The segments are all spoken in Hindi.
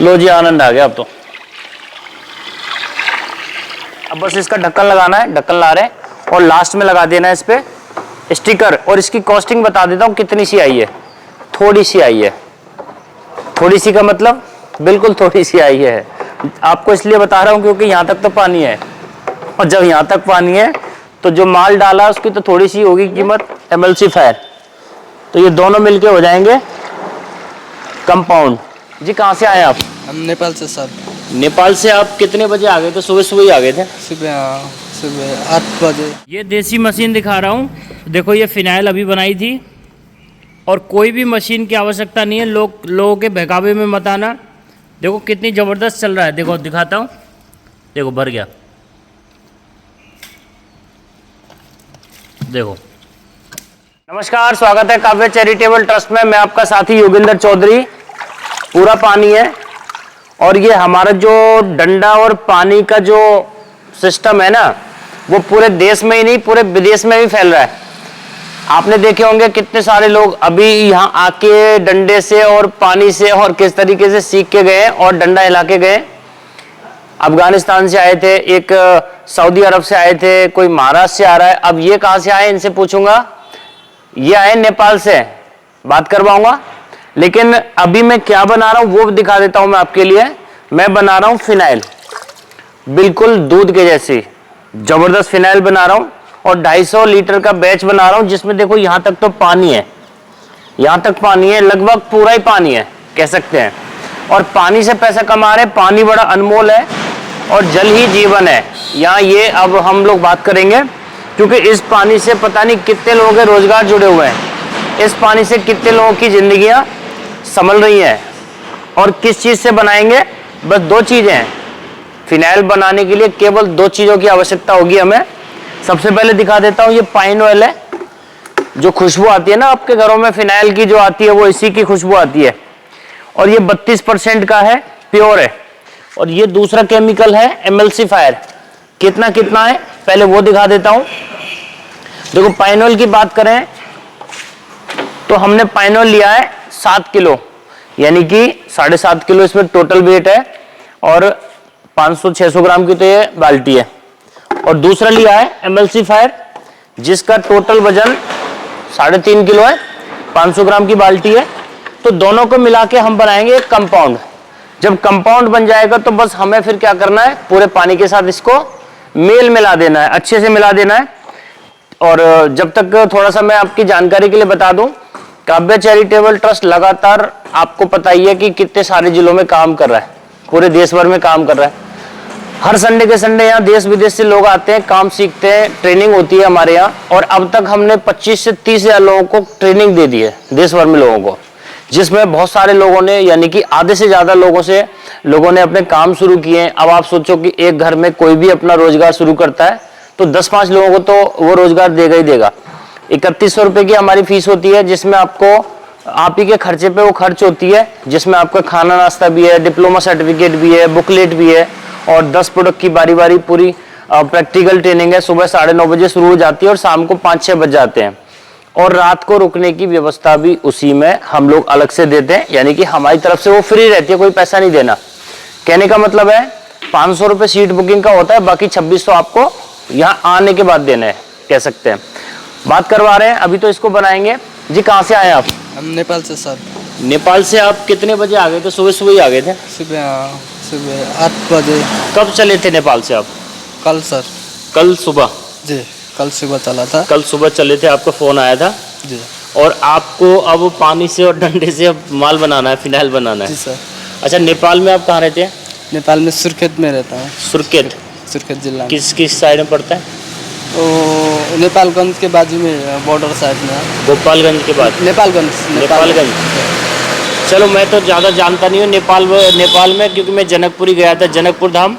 लो जी, आनंद आ गया अब तो। अब बस इसका ढक्कन लगाना है, ढक्कन ला रहे हैं और लास्ट में लगा देना है इस पे स्टिकर। और इसकी कॉस्टिंग बता देता हूँ कितनी सी आई है। थोड़ी सी आई है। थोड़ी सी का मतलब बिल्कुल थोड़ी सी आई है। आपको इसलिए बता रहा हूँ क्योंकि यहाँ तक तो पानी है, और जब यहाँ तक पानी है तो जो माल डाला उसकी तो थोड़ी सी होगी कीमत, एमल्सीफायर। तो ये दोनों मिलके हो जाएंगे कंपाउंड। जी कहाँ से आए आप? हम नेपाल से सर। नेपाल से आप कितने बजे आ गए थे? सुबह सुबह ही आ गए थे? सुबह 8 बजे। ये देसी मशीन दिखा रहा हूँ, देखो ये फिनाइल अभी बनाई थी, और कोई भी मशीन की आवश्यकता नहीं है। लोगों के बहकावे में मत आना। देखो कितनी ज़बरदस्त चल रहा है, देखो दिखाता हूँ, देखो भर गया, देखो। नमस्कार, स्वागत है काव्य चैरिटेबल ट्रस्ट में। मैं आपका साथी योगेंद्र चौधरी। पूरा पानी है, और ये हमारा जो डंडा और पानी का जो सिस्टम है ना, वो पूरे देश में ही नहीं पूरे विदेश में भी फैल रहा है। आपने देखे होंगे कितने सारे लोग अभी यहाँ आके डंडे से और पानी से और किस तरीके से सीख के गए और डंडा हिला के गए। अफगानिस्तान से आए थे, एक सऊदी अरब से आए थे, कोई महाराष्ट्र से आ रहा है। अब ये कहाँ से आए इनसे पूछूंगा। ये आए नेपाल से, बात करवाऊंगा। लेकिन अभी मैं क्या बना रहा हूँ वो दिखा देता हूँ मैं आपके लिए। मैं बना रहा हूँ फिनाइल, बिल्कुल दूध के जैसी जबरदस्त फिनाइल बना रहा हूँ, और 250 लीटर का बैच बना रहा हूँ, जिसमें देखो यहां तक तो पानी है, यहां तक पानी है, लगभग पूरा ही पानी है कह सकते हैं। और पानी से पैसा कमा रहे हैं। पानी बड़ा अनमोल है और जल ही जीवन है। यहाँ ये अब हम लोग बात करेंगे, क्योंकि इस पानी से पता नहीं कितने लोगों के रोजगार जुड़े हुए हैं। इस पानी से कितने लोगों की जिंदगियां संभल रही हैं। और किस चीज से बनाएंगे? बस 2 चीजें हैं। फिनाइल बनाने के लिए केवल 2 चीजों की आवश्यकता होगी हमें। सबसे पहले दिखा देता हूं, ये पाइन ऑयल है। जो खुशबू आती है ना आपके घरों में फिनाइल की जो आती है, वो इसी की खुशबू आती है। और ये 32% का है, प्योर है। और ये दूसरा केमिकल है एमल्सीफायर। कितना कितना है पहले वो दिखा देता हूं। देखो पाइन ऑयल की बात करें तो हमने पाइन ऑयल लिया है 7 किलो, यानी कि 7.5 किलो इसमें टोटल वेट है, और 500-600 ग्राम की तो ये बाल्टी है। और दूसरा लिया है एमल्सीफायर, जिसका टोटल वजन 3.5 किलो है, 500 ग्राम की बाल्टी है। तो दोनों को मिला के हम बनाएंगे एक कंपाउंड। जब कंपाउंड बन जाएगा तो बस हमें फिर क्या करना है, पूरे पानी के साथ इसको मेल मिला देना है, अच्छे से मिला देना है। और जब तक थोड़ा सा मैं आपकी जानकारी के लिए बता दूं, काव्य चैरिटेबल ट्रस्ट लगातार आपको पता ही है कि कितने सारे जिलों में काम कर रहा है, पूरे देश भर में काम कर रहा है। हर संडे के संडे यहाँ देश विदेश से लोग आते हैं, काम सीखते हैं, ट्रेनिंग होती है हमारे यहाँ। और अब तक हमने 25 से 30 हजार लोगों को ट्रेनिंग दे दी है, देश भर में लोगों को, जिसमें बहुत सारे लोगों ने, यानी कि आधे से ज्यादा लोगों ने अपने काम शुरू किए हैं। अब आप सोचो कि एक घर में कोई भी अपना रोजगार शुरू करता है तो 10-5 लोगों को तो वो रोजगार देगा ही देगा। 3100 रुपए की हमारी फीस होती है, जिसमें आपको आप ही के खर्चे पे वो खर्च होती है, जिसमें आपका खाना नाश्ता भी है, डिप्लोमा सर्टिफिकेट भी है, बुकलेट भी है, और 10 प्रोडक्ट की बारी बारी पूरी प्रैक्टिकल ट्रेनिंग है। सुबह 9:30 बजे शुरू हो जाती है और शाम को 5-6 बज जाते हैं। और रात को रुकने की व्यवस्था भी उसी में हम लोग अलग से देते हैं, यानी कि हमारी तरफ से वो फ्री रहती है, कोई पैसा नहीं देना। कहने का मतलब है 500 रुपये सीट बुकिंग का होता है, बाकी 2600 आपको यहाँ आने के बाद देना है, कह सकते हैं। बात करवा रहे हैं, अभी तो इसको बनाएंगे। जी कहाँ से आए आप? हम नेपाल से सर। नेपाल से आप कितने बजे आ गए थे? सुबह सुबह ही आ गए थे? सुबह 8 बजे। कब चले थे नेपाल से आप? कल सर। कल सुबह? जी कल सुबह चला था। कल सुबह चले थे, आपका फ़ोन आया था जी। और आपको अब पानी से और डंडे से अब माल बनाना है, फिनाइल बनाना है। जी सर। अच्छा, नेपाल में आप कहाँ रहते हैं? नेपाल में सुर्खेत में रहता हूँ। सुर्खेत? सुर्खेत जिला। किस साइड में पड़ता है? तो नेपालगंज के बाजू में, बॉर्डर साइड में। गोपालगंज के बाद? नेपालगंज। चलो मैं तो ज़्यादा जानता नहीं हूँ नेपाल में, क्योंकि मैं जनकपुरी गया था, जनकपुर धाम।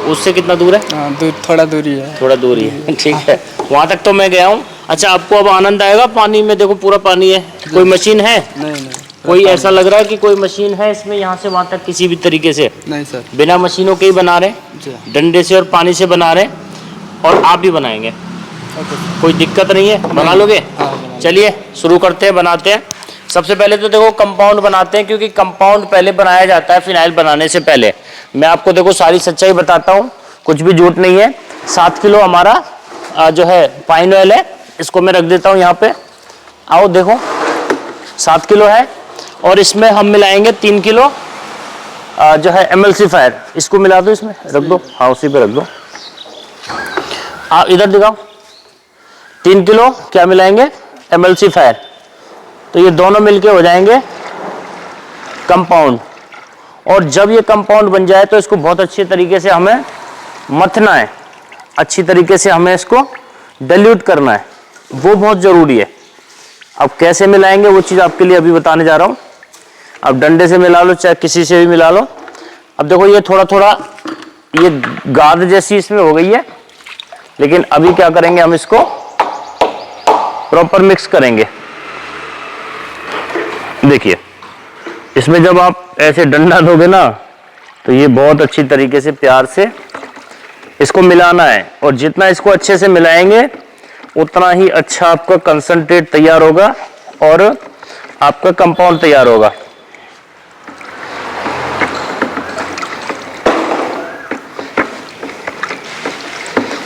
उससे कितना दूर है? दूर, थोड़ा दूरी है। थोड़ा दूरी है, ठीक है। वहाँ तक तो मैं गया हूँ। अच्छा, आपको अब आनंद आएगा पानी में। देखो पूरा पानी है। कोई मशीन है? नहीं। कोई ऐसा लग रहा है कि कोई मशीन है इसमें यहाँ से वहाँ तक? किसी भी तरीके से नहीं सर, बिना मशीनों के ही बना रहे, डंडे से और पानी से बना रहे, और आप भी बनाएंगे। कोई दिक्कत नहीं है, बना लोगे? हाँ, चलिए शुरू करते हैं, बनाते हैं। सबसे पहले तो देखो कंपाउंड बनाते हैं, क्योंकि कंपाउंड पहले बनाया जाता है फिनाइल बनाने से पहले। मैं आपको देखो सारी सच्चाई बताता हूँ, कुछ भी झूठ नहीं है। 7 किलो हमारा जो है पाइन ऑयल है, इसको मैं रख देता हूँ यहाँ पे। आओ देखो 7 किलो है, और इसमें हम मिलाएंगे 3 किलो जो है एमल्सिफायर। इसको मिला दो, इसमें रख दो, हाँ उसी पे रख दो। इधर दिखाओ, 3 किलो क्या मिलाएंगे, एमल्सिफायर। तो ये दोनों मिलके हो जाएंगे कंपाउंड। और जब ये कंपाउंड बन जाए तो इसको बहुत अच्छे तरीके से हमें मथना है, अच्छी तरीके से हमें इसको डाइल्यूट करना है, वो बहुत ज़रूरी है। अब कैसे मिलाएंगे वो चीज़ आपके लिए अभी बताने जा रहा हूँ। अब डंडे से मिला लो, चाहे किसी से भी मिला लो। अब देखो ये थोड़ा थोड़ा ये गाद जैसी इसमें हो गई है, लेकिन अभी क्या करेंगे, हम इसको प्रॉपर मिक्स करेंगे। देखिए इसमें जब आप ऐसे डंडा दोगे ना, तो ये बहुत अच्छी तरीके से प्यार से इसको मिलाना है, और जितना इसको अच्छे से मिलाएंगे उतना ही अच्छा आपका कंसंट्रेट तैयार होगा और आपका कंपाउंड तैयार होगा।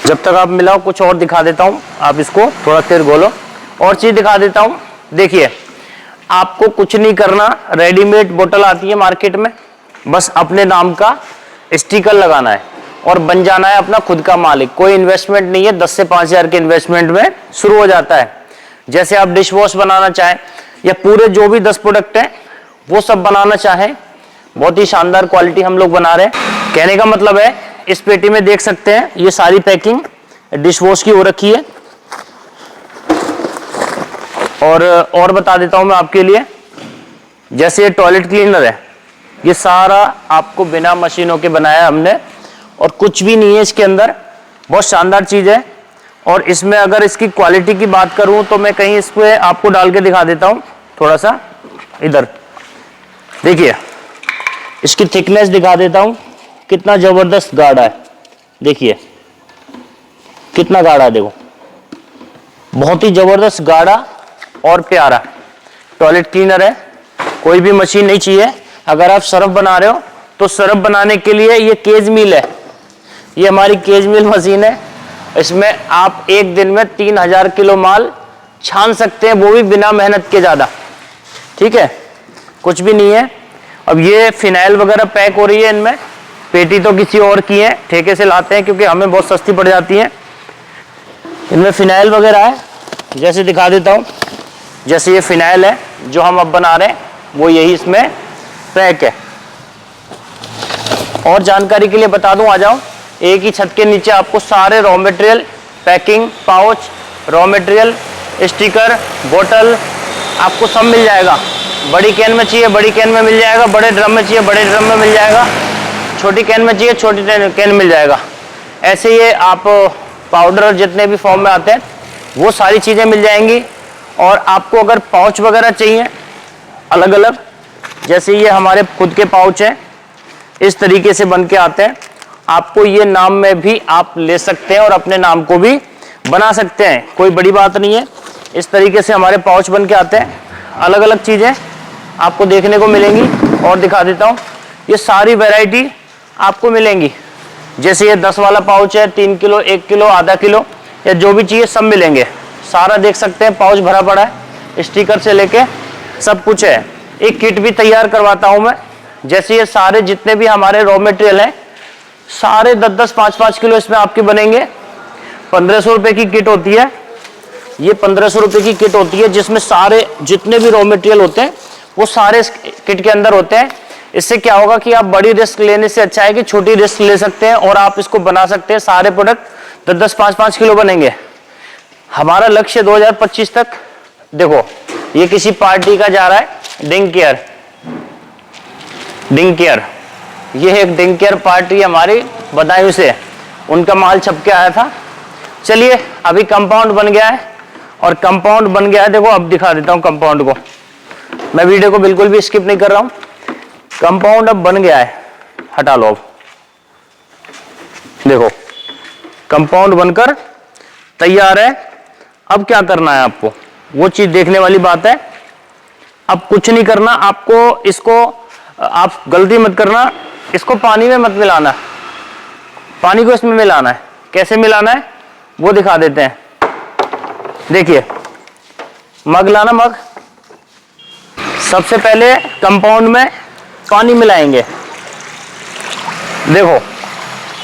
जब तक आप मिलाओ, कुछ और दिखा देता हूं, आप इसको थोड़ा देर घोलो, और चीज दिखा देता हूं। देखिए आपको कुछ नहीं करना, रेडीमेड बोतल आती है मार्केट में, बस अपने नाम का स्टिकर लगाना है और बन जाना है अपना खुद का मालिक। कोई इन्वेस्टमेंट नहीं है, 10 से 5 हज़ार के इन्वेस्टमेंट में शुरू हो जाता है। जैसे आप डिश वॉश बनाना चाहें या पूरे जो भी 10 प्रोडक्ट हैं वो सब बनाना चाहें, बहुत ही शानदार क्वालिटी हम लोग बना रहे हैं। कहने का मतलब है, इस पेटी में देख सकते हैं ये सारी पैकिंग डिश वॉश की हो रखी है। और बता देता हूं मैं आपके लिए, जैसे ये टॉयलेट क्लीनर है, ये सारा आपको बिना मशीनों के बनाया हमने, और कुछ भी नहीं है इसके अंदर, बहुत शानदार चीज है। और इसमें अगर इसकी क्वालिटी की बात करूं तो मैं कहीं इसको आपको डाल के दिखा देता हूं, थोड़ा सा इधर देखिए, इसकी थिकनेस दिखा देता हूं, कितना जबरदस्त गाढ़ा है। देखिए कितना गाढ़ा है, देखो बहुत ही जबरदस्त गाढ़ा और प्यारा टॉयलेट क्लीनर है। कोई भी मशीन नहीं चाहिए। अगर आप सरफ बना रहे हो तो सरफ बनाने के लिए ये केज मिल है, ये हमारी केज मिल मशीन है। इसमें आप एक दिन में 3000 किलो माल छान सकते हैं, वो भी बिना मेहनत के ज़्यादा। ठीक है, कुछ भी नहीं है। अब ये फिनाइल वगैरह पैक हो रही है, इनमें पेटी तो किसी और की है, ठेके से लाते हैं क्योंकि हमें बहुत सस्ती पड़ जाती है। इनमें फिनाइल वगैरह है, जैसे दिखा देता हूँ। जैसे ये फिनाइल है जो हम अब बना रहे हैं, वो यही इसमें पैक है। और जानकारी के लिए बता दूं, आ जाओ, एक ही छत के नीचे आपको सारे raw material, packing, pouch, raw material, sticker, बोतल आपको सब मिल जाएगा। बड़ी कैन में चाहिए बड़ी कैन में मिल जाएगा, बड़े ड्रम में चाहिए बड़े ड्रम में मिल जाएगा, छोटी कैन में चाहिए छोटी कैन मिल जाएगा। ऐसे ये आप पाउडर जितने भी फॉर्म में आते हैं वो सारी चीज़ें मिल जाएंगी। और आपको अगर पाउच वगैरह चाहिए अलग अलग, जैसे ये हमारे खुद के पाउच हैं, इस तरीके से बन के आते हैं। आपको ये नाम में भी आप ले सकते हैं और अपने नाम को भी बना सकते हैं, कोई बड़ी बात नहीं है। इस तरीके से हमारे पाउच बन के आते हैं। अलग अलग चीज़ें आपको देखने को मिलेंगी। और दिखा देता हूँ, ये सारी वैरायटी आपको मिलेंगी। जैसे ये 10 वाला पाउच है, 3 किलो, 1 किलो, आधा किलो, या जो भी चाहिए सब मिलेंगे। सारा देख सकते हैं, पाउच भरा पड़ा है, स्टिकर से लेके सब कुछ है। एक किट भी तैयार करवाता हूँ मैं। जैसे ये सारे जितने भी हमारे रॉ मटेरियल हैं, सारे 10-10, 5-5 किलो इसमें आपके बनेंगे। 1500 रुपये की किट होती है, ये 1500 रुपये की किट होती है, जिसमें सारे जितने भी रॉ मटेरियल होते हैं वो सारे इस किट के अंदर होते हैं। इससे क्या होगा कि आप बड़ी रिस्क लेने से अच्छा है कि छोटी रिस्क ले सकते हैं और आप इसको बना सकते हैं। सारे प्रोडक्ट 10-10, 5-5 किलो बनेंगे। हमारा लक्ष्य 2025 तक, देखो ये किसी पार्टी का जा रहा है, डिंग केयर, ये एक डिंग केयर पार्टी हमारी बदायूं से, उनका माल छप के आया था। चलिए अभी कंपाउंड बन गया है, और कंपाउंड बन गया है, देखो अब दिखा देता हूं कंपाउंड को। मैं वीडियो को बिल्कुल भी स्किप नहीं कर रहा हूं। कंपाउंड अब बन गया है, हटा लो। अब देखो कंपाउंड बनकर तैयार है। अब क्या करना है आपको, वो चीज देखने वाली बात है। अब कुछ नहीं करना आपको, इसको आप गलती मत करना, इसको पानी में मत मिलाना, पानी को इसमें मिलाना है। कैसे मिलाना है वो दिखा देते हैं। देखिए, मग लाना, मग। सबसे पहले कंपाउंड में पानी मिलाएंगे। देखो,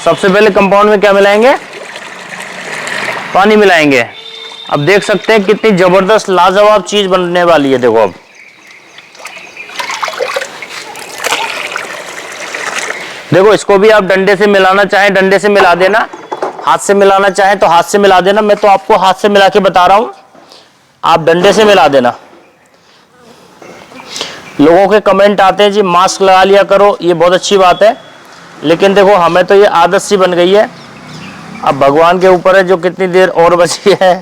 सबसे पहले कंपाउंड में क्या मिलाएंगे? पानी मिलाएंगे। अब देख सकते हैं कितनी जबरदस्त लाजवाब चीज बनने वाली है। देखो, अब देखो, इसको भी आप डंडे से मिलाना चाहें डंडे से मिला देना, हाथ से मिलाना चाहें तो हाथ से मिला देना। मैं तो आपको हाथ से मिला के बता रहा हूं, आप डंडे से मिला देना। लोगों के कमेंट आते हैं जी मास्क लगा लिया करो, ये बहुत अच्छी बात है, लेकिन देखो हमें तो ये आदत सी बन गई है। अब भगवान के ऊपर है जो कितनी देर और बची है।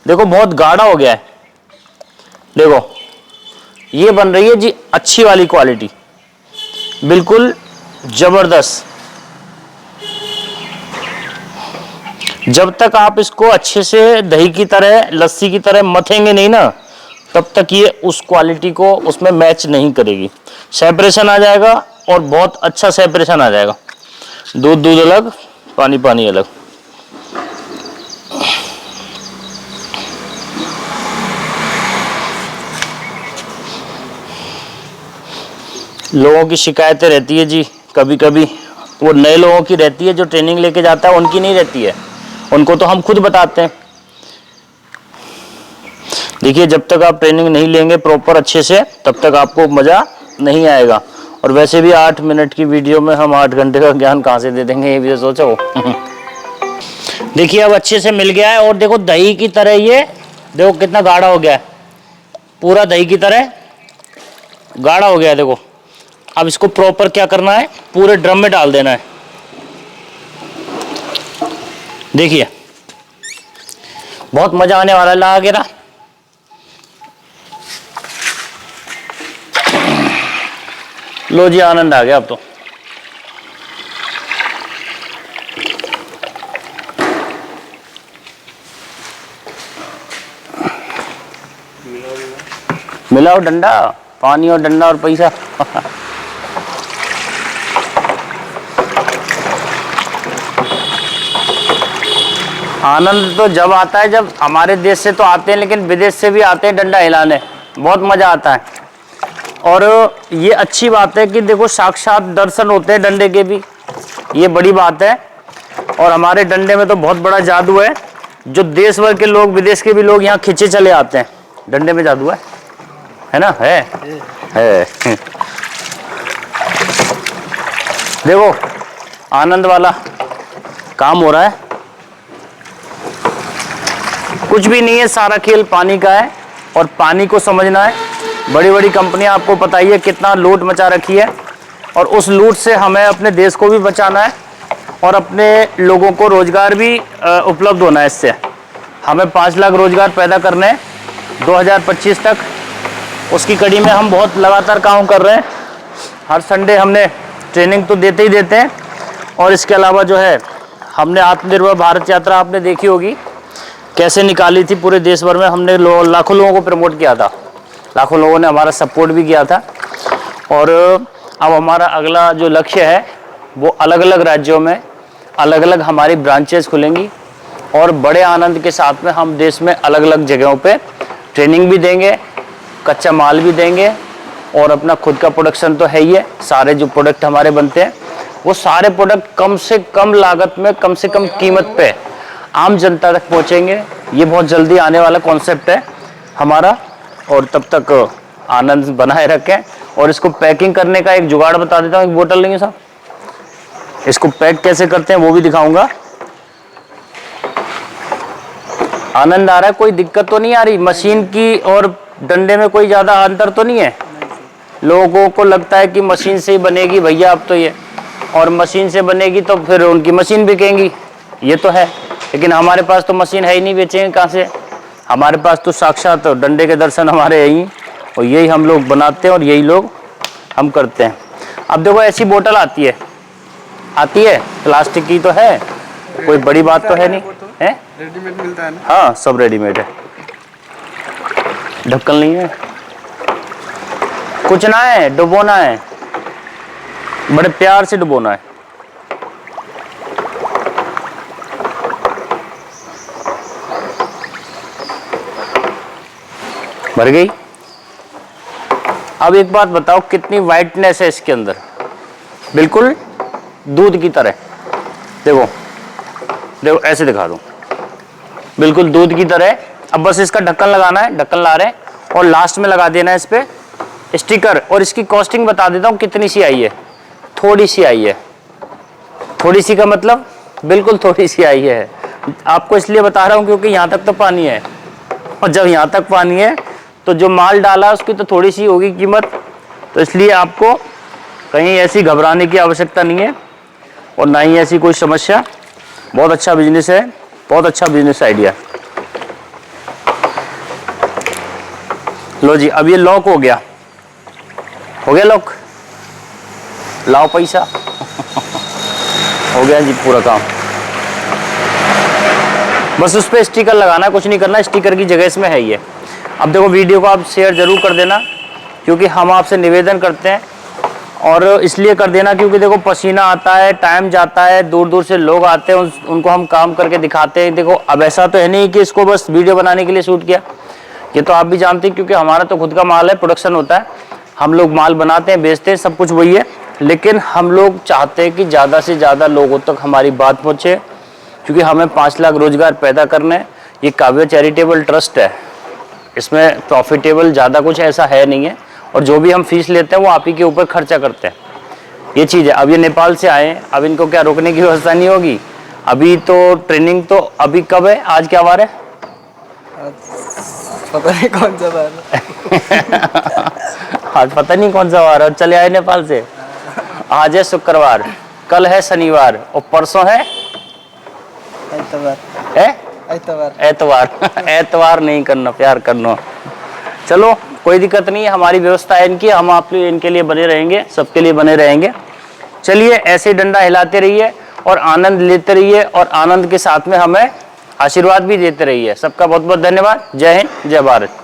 देखो, बहुत गाढ़ा हो गया है। देखो, ये बन रही है जी अच्छी वाली क्वालिटी, बिल्कुल जबरदस्त। जब तक आप इसको अच्छे से दही की तरह, लस्सी की तरह मथेंगे नहीं ना, तब तक ये उस क्वालिटी को उसमें मैच नहीं करेगी। सेपरेशन आ जाएगा और बहुत अच्छा सेपरेशन आ जाएगा। दूध दूध अलग, पानी पानी अलग। लोगों की शिकायतें रहती है जी, कभी कभी वो नए लोगों की रहती है, जो ट्रेनिंग लेके जाता है उनकी नहीं रहती है, उनको तो हम खुद बताते हैं। देखिए, जब तक आप ट्रेनिंग नहीं लेंगे प्रॉपर अच्छे से, तब तक आपको मज़ा नहीं आएगा। और वैसे भी 8 मिनट की वीडियो में हम 8 घंटे का ज्ञान कहाँ से दे देंगे, ये भी तो सोचो। देखिए, अब अच्छे से मिल गया है और देखो दही की तरह ये, देखो कितना गाढ़ा हो गया है, पूरा दही की तरह गाढ़ा हो गया है। देखो, अब इसको प्रॉपर क्या करना है, पूरे ड्रम में डाल देना है। देखिए, बहुत मजा आने वाला है, लगा के ना। लो जी, आनंद आ गया अब तो। मिलाओ डंडा, पानी और डंडा और पैसा। आनंद तो जब आता है, जब हमारे देश से तो आते हैं, लेकिन विदेश से भी आते हैं डंडा हिलाने, बहुत मजा आता है। और ये अच्छी बात है कि देखो साक्षात दर्शन होते हैं डंडे के भी, ये बड़ी बात है। और हमारे डंडे में तो बहुत बड़ा जादू है, जो देश भर के लोग, विदेश के भी लोग यहाँ खींचे चले आते हैं। डंडे में जादू है ना? है। देखो, आनंद वाला काम हो रहा है। कुछ भी नहीं है, सारा खेल पानी का है और पानी को समझना है। बड़ी बड़ी कंपनियां, आपको पता ही है कितना लूट मचा रखी है, और उस लूट से हमें अपने देश को भी बचाना है और अपने लोगों को रोजगार भी उपलब्ध होना है। इससे हमें 5 लाख रोजगार पैदा करने हैं 2025 तक। उसकी कड़ी में हम बहुत लगातार काम कर रहे हैं। हर संडे हमने ट्रेनिंग तो देते ही देते हैं, और इसके अलावा जो है हमने आत्मनिर्भर भारत यात्रा आपने देखी होगी कैसे निकाली थी। पूरे देश भर में हमने लाखों लोगों को प्रमोट किया था, लाखों लोगों ने हमारा सपोर्ट भी किया था। और अब हमारा अगला जो लक्ष्य है वो अलग अलग राज्यों में अलग अलग हमारी ब्रांचेस खुलेंगी, और बड़े आनंद के साथ में हम देश में अलग अलग जगहों पे ट्रेनिंग भी देंगे, कच्चा माल भी देंगे, और अपना खुद का प्रोडक्शन तो है ही है। सारे जो प्रोडक्ट हमारे बनते हैं वो सारे प्रोडक्ट कम से कम लागत में, कम से कम कीमत पे आम जनता तक पहुंचेंगे। ये बहुत जल्दी आने वाला कॉन्सेप्ट है हमारा, और तब तक आनंद बनाए रखें। और इसको पैकिंग करने का एक जुगाड़ बता देता हूँ। एक बोतल लेंगे साहब, इसको पैक कैसे करते हैं वो भी दिखाऊंगा। आनंद आ रहा है? कोई दिक्कत तो नहीं आ रही? मशीन की और डंडे में कोई ज़्यादा अंतर तो नहीं है? लोगों को लगता है कि मशीन से ही बनेगी भैया अब तो ये, और मशीन से बनेगी तो फिर उनकी मशीन बिकेंगी, ये तो है। लेकिन हमारे पास तो मशीन है ही नहीं, बेचेंगे कहाँ से? हमारे पास तो साक्षात डंडे के दर्शन हमारे यहीं, और यही हम लोग बनाते हैं और यही लोग हम करते हैं। अब देखो, ऐसी बोतल आती है प्लास्टिक की तो है, कोई बड़ी बात तो है नहीं है। रेडीमेड मिलता है ना? हाँ, सब रेडीमेड है, ढक्कन नहीं है। कुछ ना है, डुबोना है, बड़े प्यार से डुबोना है। भर गई। अब एक बात बताओ, कितनी वाइटनेस है इसके अंदर, बिल्कुल दूध की तरह। देखो देखो, ऐसे दिखा दूं, बिल्कुल दूध की तरह। अब बस इसका ढक्कन लगाना है, ढक्कन ला रहे हैं, और लास्ट में लगा देना है इस पे स्टिकर। और इसकी कॉस्टिंग बता देता हूँ कितनी सी आई है। थोड़ी सी आई है। थोड़ी सी का मतलब बिल्कुल थोड़ी सी आई है। आपको इसलिए बता रहा हूँ क्योंकि यहाँ तक तो पानी है, और जब यहाँ तक पानी है तो जो माल डाला उसकी तो थोड़ी सी होगी कीमत। तो इसलिए आपको कहीं ऐसी घबराने की आवश्यकता नहीं है, और ना ही ऐसी कोई समस्या। बहुत अच्छा बिजनेस है, बहुत अच्छा बिजनेस आइडिया। लो जी, अब ये लॉक हो गया लॉक। लाओ पैसा। हो गया जी पूरा काम। बस उस पर स्टिकर लगाना, कुछ नहीं करना, स्टिकर की जगह इसमें है ही है। अब देखो, वीडियो को आप शेयर जरूर कर देना, क्योंकि हम आपसे निवेदन करते हैं, और इसलिए कर देना क्योंकि देखो पसीना आता है, टाइम जाता है, दूर दूर से लोग आते हैं, उनको हम काम करके दिखाते हैं। देखो अब ऐसा तो है नहीं कि इसको बस वीडियो बनाने के लिए शूट किया, ये तो आप भी जानते हैं, क्योंकि हमारा तो खुद का माल है, प्रोडक्शन होता है, हम लोग माल बनाते हैं, बेचते हैं, सब कुछ वही है। लेकिन हम लोग चाहते हैं कि ज़्यादा से ज़्यादा लोगों तक हमारी बात पहुँचे, क्योंकि हमें 5 लाख रोजगार पैदा करने। ये काव्य चैरिटेबल ट्रस्ट है, इसमें प्रॉफिटेबल ज़्यादा कुछ ऐसा है नहीं है, और जो भी हम फीस लेते हैं वो आप ही के ऊपर खर्चा करते हैं। ये चीज़ है। अब ये नेपाल से आए, अब इनको क्या रोकने की व्यवस्था नहीं होगी? अभी तो ट्रेनिंग तो अभी कब है? आज क्या वार है? पता नहीं कौन सा बार है। आज पता नहीं कौन सा वार है, चले आए नेपाल से। आज है शुक्रवार, कल है शनिवार, और परसों है एतवार। एतवार नहीं करना, प्यार करना। चलो कोई दिक्कत नहीं है, हमारी व्यवस्था है इनकी, हम आप इनके लिए बने रहेंगे, सबके लिए बने रहेंगे। चलिए, ऐसे डंडा हिलाते रहिए और आनंद लेते रहिए, और आनंद के साथ में हमें आशीर्वाद भी देते रहिए। सबका बहुत बहुत धन्यवाद। जय हिंद, जय भारत।